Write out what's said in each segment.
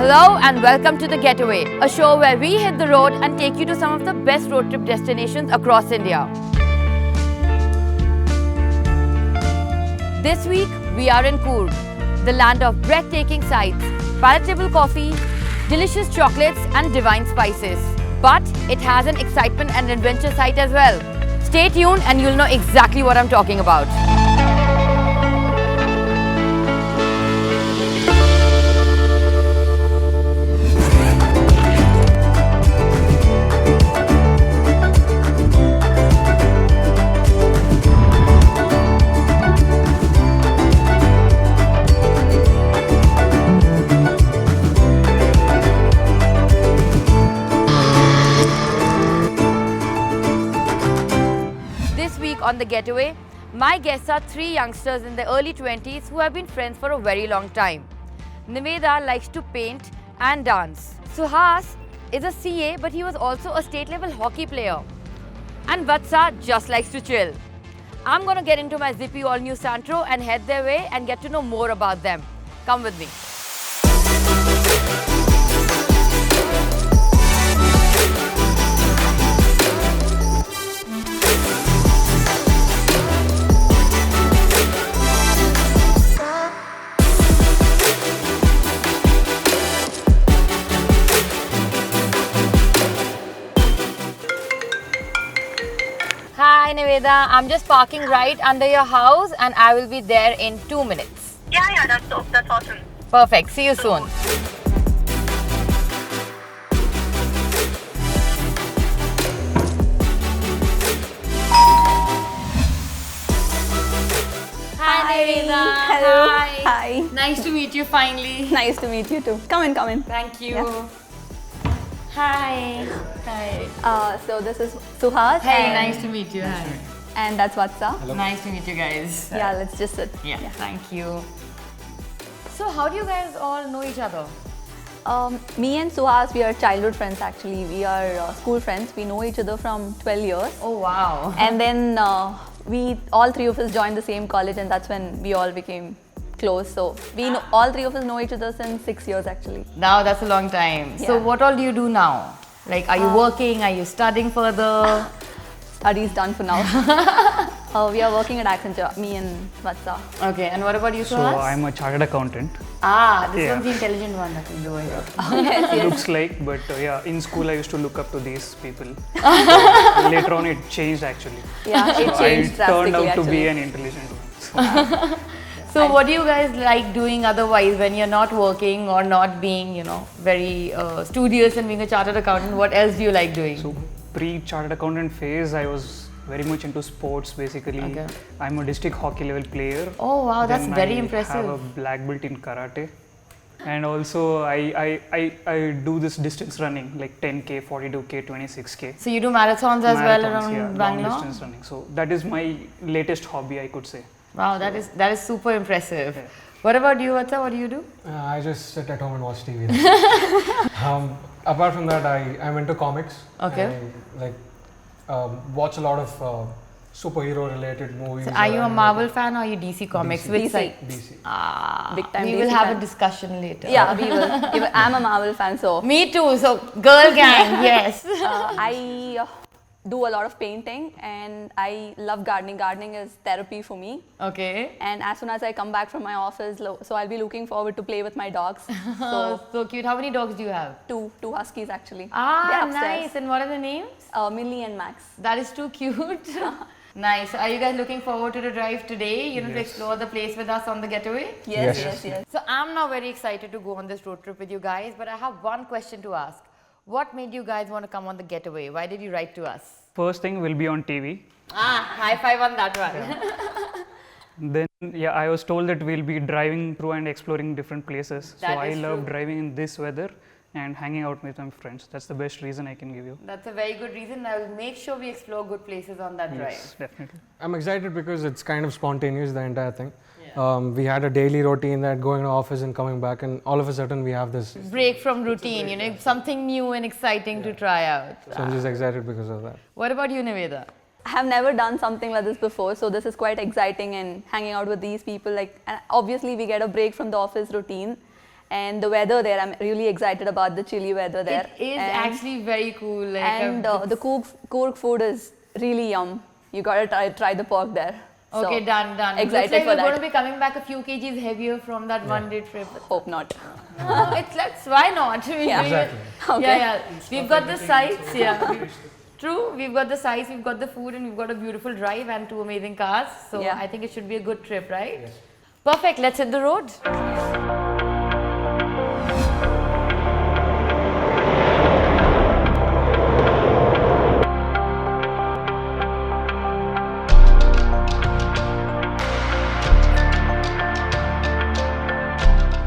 Hello and welcome to The Getaway, a show where we hit the road and take you to some of the best road trip destinations across India. This week, we are in Coorg, the land of breathtaking sights, palatable coffee, delicious chocolates and divine spices. But it has an excitement and adventure side as well. Stay tuned and you'll know exactly what I'm talking about. On The Getaway, my guests are three youngsters in their early 20s who have been friends for a very long time. Niveda likes to paint and dance. Suhas is a CA, but he was also a state-level hockey player. And Vatsa just likes to chill. I'm gonna get into my zippy all-new Santro and head their way and get to know more about them. Come with me. Hi Niveda, I'm just parking right under your house and I will be there in 2 minutes. Yeah, that's awesome. Perfect, see you soon. Hi Niveda. Hello. Hi. Nice to meet you finally. Nice to meet you too. Come in. Thank you. Yeah. Hi. So this is Suhas. Hey, and, nice to meet you. Hi. And that's Vatsa. Hello. Nice to meet you guys. Yeah, let's just sit. Yeah, thank you. So how do you guys all know each other? Me and Suhas, we are childhood friends actually. We are school friends. We know each other from 12 years. Oh wow. And then we all three of us joined the same college and that's when we all became close. So we know, all three of us know each other since 6 years actually. Now that's a long time. Yeah. So what all do you do now? Like are you working? Are you studying further? Studies done for now. We are working at Accenture, me and Vatsa. Okay, and what about you, So Suhas? I'm a chartered accountant. This Yeah. one's the intelligent one that will do it. Yes. Looks like, but yeah, in school I used to look up to these people. Later on it changed actually. Yeah, it So changed I turned drastically out to be actually. an intelligent one. So what do you guys like doing otherwise when you're not working or not being, very studious and being a chartered accountant? What else do you like doing? So pre-chartered accountant phase, I was very much into sports basically. Okay. I'm a district hockey level player. Oh wow, that's Then very I impressive. have a black belt in karate. And also I do this distance running like 10k, 42k, 26k. So you do marathons as well around yeah, long Bangalore? distance running. So that is my latest hobby, I could say. Wow, that is super impressive. Yeah. What about you, Vatsa? What do you do? I just sit at home and watch TV. Apart from that, I'm into comics. Okay. I watch a lot of superhero related movies. So are you a Marvel fan or are you DC Comics? DC. Which DC. side? DC. Big time We DC will have fan. a discussion later. Yeah, we will. I'm a Marvel fan, so Me too. So girl gang, yes. I do a lot of painting and I love gardening. Gardening is therapy for me. Okay. And as soon as I come back from my office, so I'll be looking forward to play with my dogs. So So cute. How many dogs do you have? two huskies actually. They're upstairs. Nice. And what are the names? Millie and Max. That is too cute. Nice. Are you guys looking forward to the drive today? To Yes. explore the place with us on the getaway? Yes. So I'm now very excited to go on this road trip with you guys, but I have one question to ask. What made you guys want to come on the getaway? Why did you write to us? First thing will be on TV. High five on that one. Then yeah, I was told that we'll be driving through and exploring different places. That so I is love true. driving in this weather and hanging out with my friends. That's the best reason I can give you. That's a very good reason. I will make sure we explore good places on that drive. Yes, definitely. I'm excited because it's kind of spontaneous, the entire thing. We had a daily routine that going to office and coming back, and all of a sudden we have this. Break from routine, something new and exciting to try out. So I'm just excited because of that. What about you, Niveda? I have never done something like this before, so this is quite exciting and hanging out with these people. And obviously we get a break from the office routine. And the weather there, I'm really excited about the chilly weather there. It is actually very cool. Like, And the Coorg food is really yum. You gotta try the pork there. Okay, So, done. Excited Looks like for we're that. going to be coming back a few kgs heavier from that one-day trip. Hope not. Why not? Yeah. Exactly. Okay. Yeah. We've got the sights, True, we've got the sights, we've got the food, and we've got a beautiful drive and 2 amazing cars. So Yeah. I think it should be a good trip, right? Yes. Perfect, let's hit the road.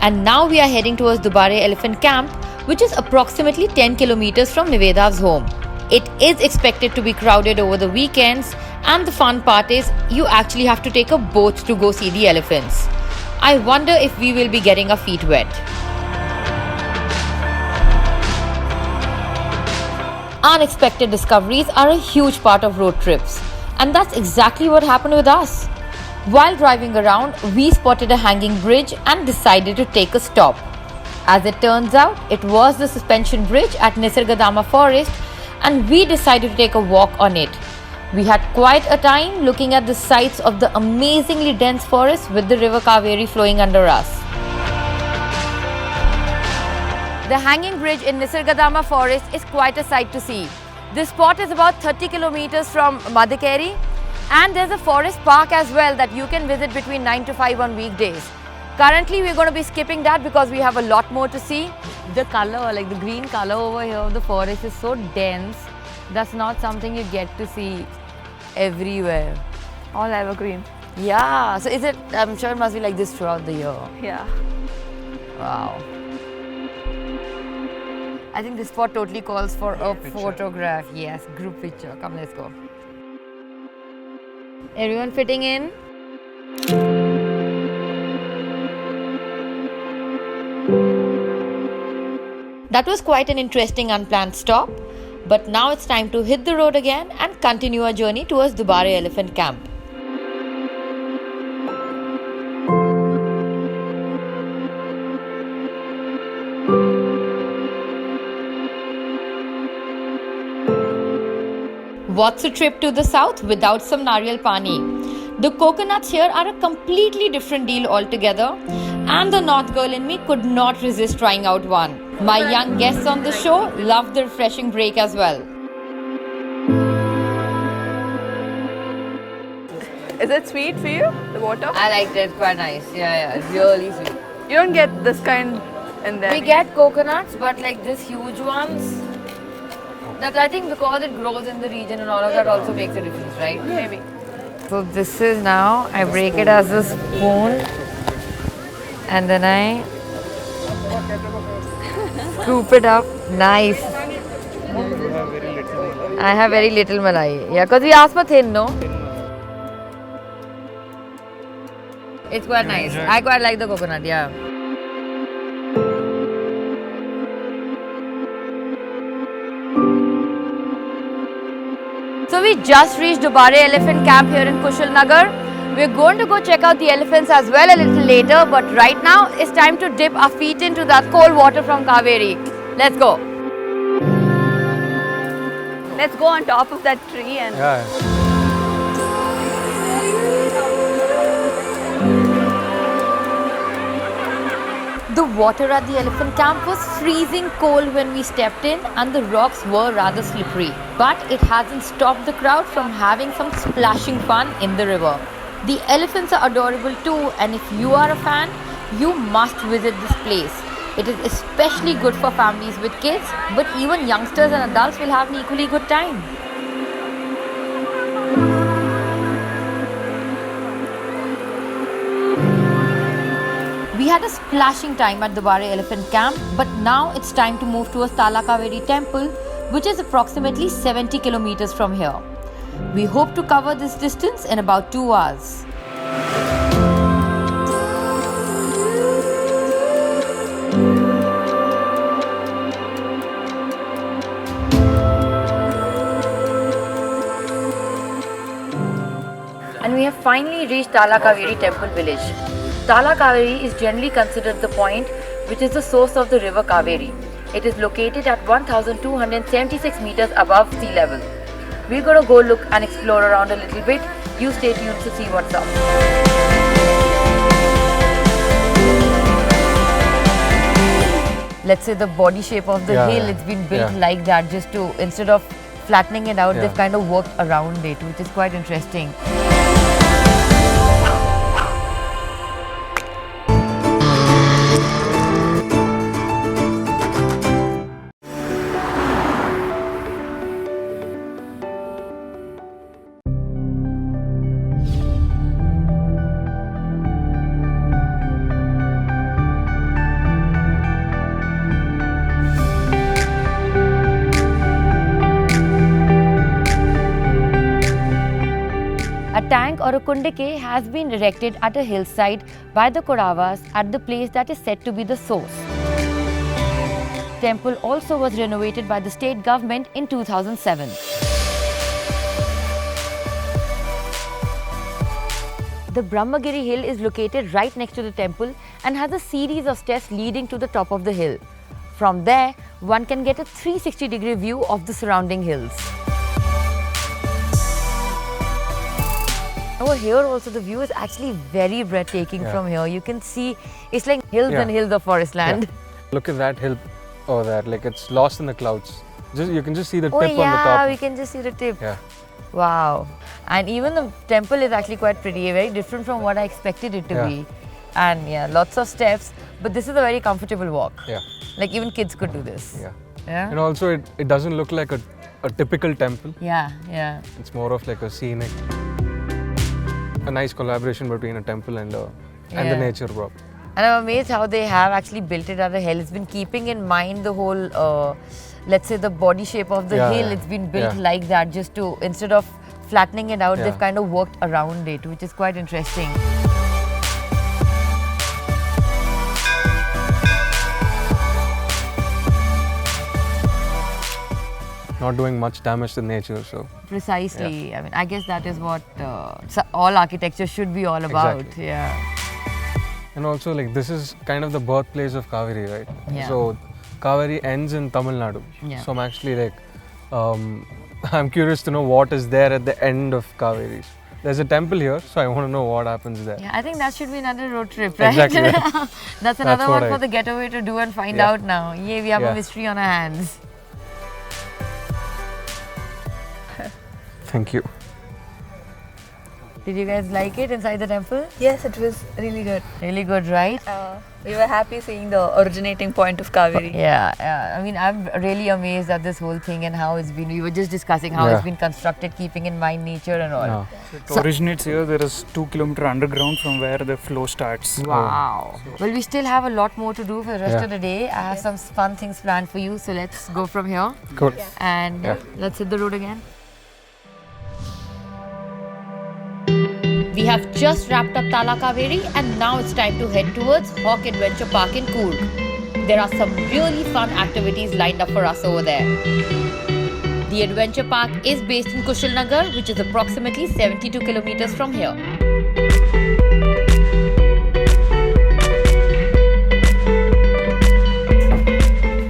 And now we are heading towards Dubare Elephant Camp, which is approximately 10 kilometers from Niveda's home. It is expected to be crowded over the weekends, and the fun part is you actually have to take a boat to go see the elephants. I wonder if we will be getting our feet wet. Unexpected discoveries are a huge part of road trips, and that's exactly what happened with us. While driving around, we spotted a hanging bridge and decided to take a stop. As it turns out, it was the suspension bridge at Nisargadama forest, and we decided to take a walk on it. We had quite a time looking at the sights of the amazingly dense forest with the river Kaveri flowing under us. The hanging bridge in Nisargadama forest is quite a sight to see. This spot is about 30 kilometers from Madikeri, and there's a forest park as well that you can visit between 9 to 5 on weekdays. Currently we're going to be skipping that because we have a lot more to see. The color, like the green color over here of the forest is so dense. That's not something you get to see everywhere. All evergreen. Yeah, so is it, I'm sure it must be like this throughout the year. Yeah. Wow. I think this spot totally calls for a photograph. Yes, group picture. Come, let's go. Everyone fitting in? That was quite an interesting unplanned stop, but now it's time to hit the road again and continue our journey towards Dubare Elephant Camp. What's a trip to the south without some nariyal pani? The coconuts here are a completely different deal altogether, and the North girl in me could not resist trying out one. My young guests on the show loved the refreshing break as well. Is it sweet for you, the water? I liked it, quite nice. Yeah, really sweet. You don't get this kind in there. We get coconuts, but like these huge ones. That I think because it grows in the region and all of that also makes a difference, right? Maybe. So this is now, I break it as a spoon and then I scoop it up. Nice. I have very little malai. Yeah, because we asked for thin, no? It's quite nice. I quite like the coconut, yeah. So we just reached Dubare Elephant Camp here in Kushal Nagar. We're going to go check out the elephants as well a little later, but right now it's time to dip our feet into that cold water from Kaveri. Let's go. Let's go on top of that tree and Yeah. The water at the elephant camp was freezing cold when we stepped in, and the rocks were rather slippery. But it hasn't stopped the crowd from having some splashing fun in the river. The elephants are adorable too, and if you are a fan, you must visit this place. It is especially good for families with kids, but even youngsters and adults will have an equally good time. We had a splashing time at Dubare Elephant Camp, but now it's time to move towards Talakaveri temple, which is approximately 70 kilometers from here. We hope to cover this distance in about 2 hours. And we have finally reached Talakaveri temple village. Talakaveri is generally considered the point which is the source of the river Kaveri. It is located at 1276 meters above sea level. We're gonna go look and explore around a little bit. You stay tuned to see what's up. Let's say the body shape of the hill, it's been built like that just to, instead of flattening it out, they've kind of worked around it, which is quite interesting. A tank or a kundike has been erected at a hillside by the Kauravas at the place that is said to be the source. Temple also was renovated by the state government in 2007. The Brahmagiri Hill is located right next to the temple and has a series of steps leading to the top of the hill. From there, one can get a 360-degree view of the surrounding hills. Over here also the view is actually very breathtaking from here. You can see it's like hills and hills of forest land. Look at that hill over there, like it's lost in the clouds. You can just see the tip on the yeah, top. we can just see the tip. Yeah. Wow. And even the temple is actually quite pretty, very different from what I expected it to be. And yeah, lots of steps, but this is a very comfortable walk. Yeah. Like even kids could do this. Yeah. Yeah. And also it doesn't look like a typical temple. Yeah, yeah. It's more of like a scenic, a nice collaboration between a temple and the nature prop. And I'm amazed how they have actually built it at a hill. It's been keeping in mind the whole, let's say the body shape of the hill. It's been built like that just to, instead of flattening it out, they've kind of worked around it, which is quite interesting. Not doing much damage to nature, so. Precisely. I mean, I guess that is what all architecture should be all about. Exactly. Yeah. And also, like, this is kind of the birthplace of Kaveri, right? Yeah. So, Kaveri ends in Tamil Nadu. Yeah. So, I'm actually like, I'm curious to know what is there at the end of Kaveri. There's a temple here, so I want to know what happens there. Yeah, I think that should be another road trip, right? Exactly. That's another what one for the Getaway to do and find out now. Yeah, we have a mystery on our hands. Thank you. Did you guys like it inside the temple? Yes, it was really good. Really good, right? We were happy seeing the originating point of Kaveri. Yeah, I mean, I'm really amazed at this whole thing and how it's been. We were just discussing how it's been constructed, keeping in mind nature and all. Yeah. It originates here. There is 2 kilometers underground from where the flow starts. Wow. Well, we still have a lot more to do for the rest of the day. I have some fun things planned for you, so let's go from here. Cool. And let's hit the road again. We have just wrapped up Talakaveri and now it's time to head towards Hawk Adventure Park in Coorg. There are some really fun activities lined up for us over there. The adventure park is based in Kushalnagar, which is approximately 72 kilometers from here.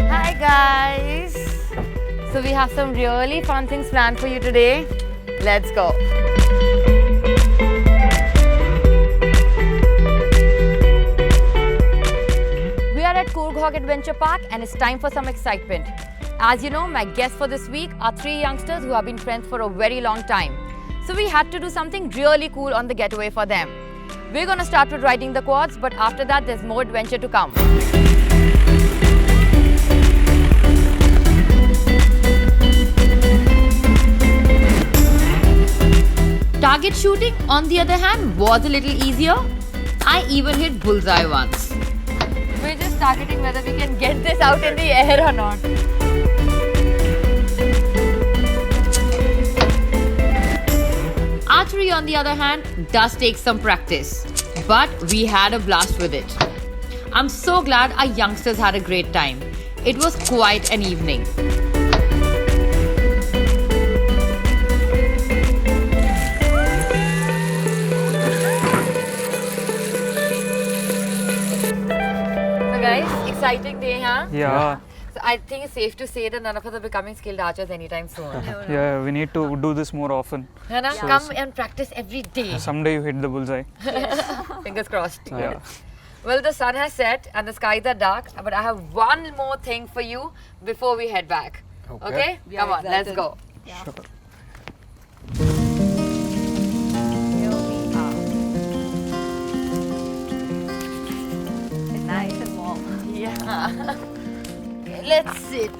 Hi guys! So we have some really fun things planned for you today. Let's go! At Coorg Hawk Adventure Park and it's time for some excitement. As you know, my guests for this week are 3 youngsters who have been friends for a very long time. So we had to do something really cool on the getaway for them. We're going to start with riding the quads, but after that there's more adventure to come. Target shooting, on the other hand, was a little easier. I even hit bullseye once. We're just targeting whether we can get this out in the air or not. Archery, on the other hand, does take some practice, but we had a blast with it. I'm so glad our youngsters had a great time. It was quite an evening. exciting day, huh? Yeah. So I think it's safe to say that none of us are becoming skilled archers anytime soon. Yeah, we need to do this more often. Hannah, come and practice every day. Someday you hit the bullseye. Fingers crossed. Yeah. Well, the sun has set and the skies are dark, but I have one more thing for you before we head back. Okay? We Come are on, let's excited. go. Sure. Here we are. It's nice and warm. Yeah. Let's sit.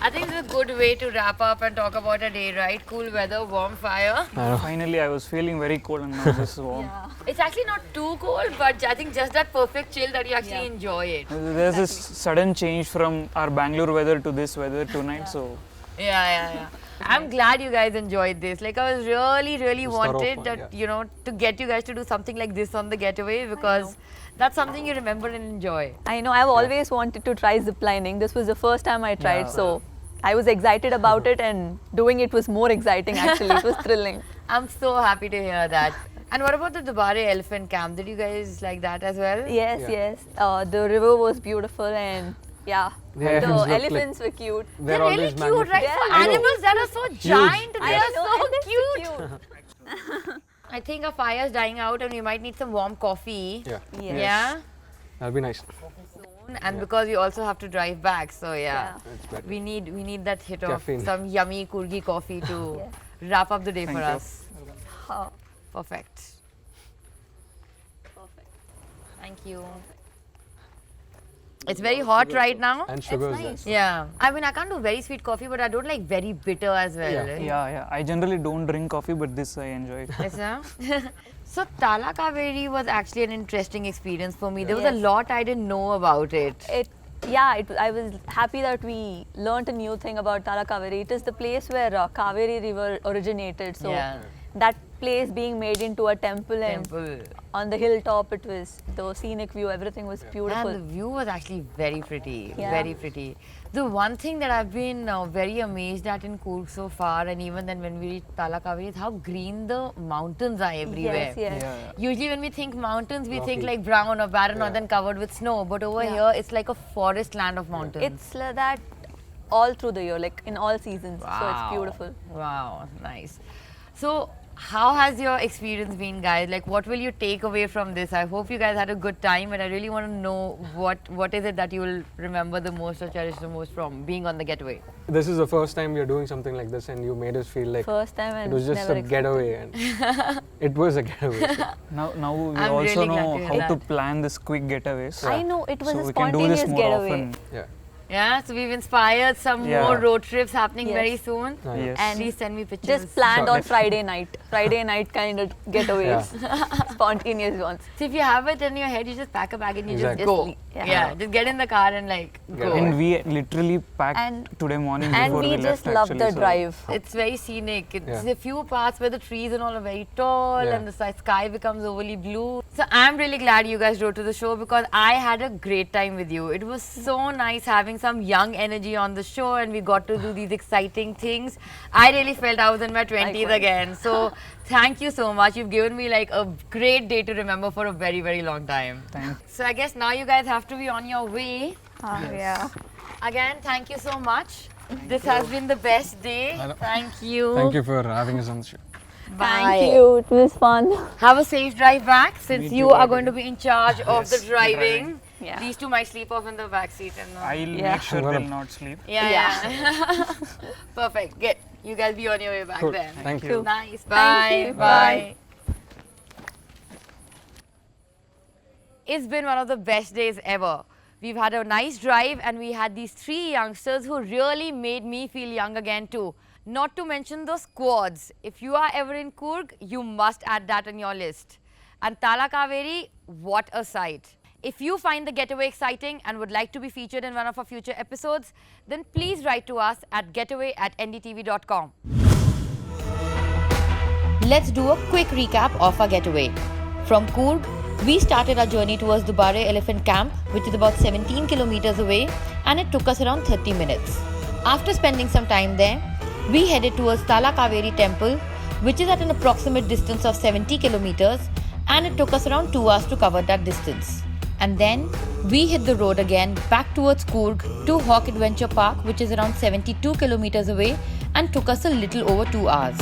I think it's a good way to wrap up and talk about a day, right? Cool weather, warm fire. Finally, I was feeling very cold and now this is warm. It's actually not too cold, but I think just that perfect chill that you actually enjoy it. There's this sudden change from our Bangalore weather to this weather tonight, so Yeah. I'm glad you guys enjoyed this. Like I was really It's thorough wanted fun, that, yeah. you know, to get you guys to do something like this on the Getaway because that's something you remember and enjoy. I know, I've always wanted to try ziplining. This was the first time I tried, so I was excited about it, and doing it was more exciting actually. It was thrilling. I'm so happy to hear that. And what about the Dubare elephant camp? Did you guys like that as well? Yes. The river was beautiful, and The the elephants look like- elephants were cute. They're really always cute, magnificent. right? Yeah, For I know. animals that are so giant, they are so and they're cute. I think our fire's dying out and we might need some warm coffee. Yeah, Yes. Yeah? that'll be nice. And because we also have to drive back, so yeah. It's better. We need that hit Caffeine. of some yummy Coorg coffee to wrap up the day Thank for you. us. Oh, Perfect. Thank you. It's very hot right now. And sugar is nice. there. Yeah. I mean, I can't do very sweet coffee, but I don't like very bitter as well. Yeah. yeah. I generally don't drink coffee, but this I enjoy. Yes, huh? So Talakaveri was actually an interesting experience for me. There was a Yes. lot I didn't know about it. I was happy that we learnt a new thing about Talakaveri. It is the place where Kaveri river originated. So Yeah. that place being made into a temple, and Temple. on the hilltop, it was the scenic view. Everything was beautiful. And the view was actually very pretty. Yeah. Very pretty. The one thing that I've been very amazed at in Coorg so far, and even then when we reach Talakaveri, is how green the mountains are everywhere. Yes. Yeah. Usually when we think mountains, we think Rocky. like brown or barren or Yeah. then covered with snow. But over Yeah. here, it's like a forest land of mountains. It's like that all through the year, like in all seasons. So it's Wow. beautiful. Wow, nice. So, how has your experience been, guys? Like, what will you take away from this? I hope you guys had a good time, and I really want to know what is it that you will remember the most or cherish the most from being on the Getaway? This is the first time we are doing something like this, and you made us feel like First time, it and was just never a expected. getaway, and it was a getaway. Now we I'm also really glad know to hear how to that. plan this quick getaways. I know, it was So a we can do this spontaneous more getaway. often. Yeah. Yeah, so we've inspired some Yeah. more road trips happening Yes. very soon. Yes. And please send me pictures. Just planned Sure. on Friday night. Friday night kind of getaways. Spontaneous ones. So if you have it in your head, you just pack a bag and you Exactly. just go. Just- Yeah. Just get in the car and like go. And we literally packed And- today morning And before we we just left. love actually, the so- drive. It's very scenic. It's Yeah. a few parts where the trees and all are very tall Yeah. and the sky becomes overly blue. So I'm really glad you guys drove to the show because I had a great time with you. It was so nice having some young energy on the show and we got to do these exciting things. I really felt I was in my 20s Likewise. again. So thank you so much. You've given me like a great day to remember for a very, very long time. Thanks. So I guess now you guys have to be on your way. Yeah. Again, thank you so much. This has been the best day. Thank you. Thank you for having us on the show. Bye. Thank you. It was fun. Have a safe drive back since Me you too, are Kaveri. going to be in charge of the driving. Yeah. These two might sleep off in the back seat. And I'll Yeah. make sure I'm gonna- they'll not sleep. yeah. Perfect. Get you guys be on your way back Cool. then. Thank you. Nice. Bye. you. Bye. It's been one of the best days ever. We've had a nice drive and we had these three youngsters who really made me feel young again too. Not to mention those quads. If you are ever in Coorg, you must add that on your list. And Talakaveri, what a sight. If you find the Getaway exciting and would like to be featured in one of our future episodes, then please write to us at getaway@ndtv.com. Let's do a quick recap of our getaway. From Coorg, we started our journey towards Dubare Elephant Camp, which is about 17 kilometers away, and it took us around 30 minutes. After spending some time there, we headed towards Talakaveri temple, which is at an approximate distance of 70 kilometers, and it took us around 2 hours to cover that distance. And then we hit the road again back towards Coorg to Hawk Adventure Park, which is around 72 kilometers away and took us a little over 2 hours.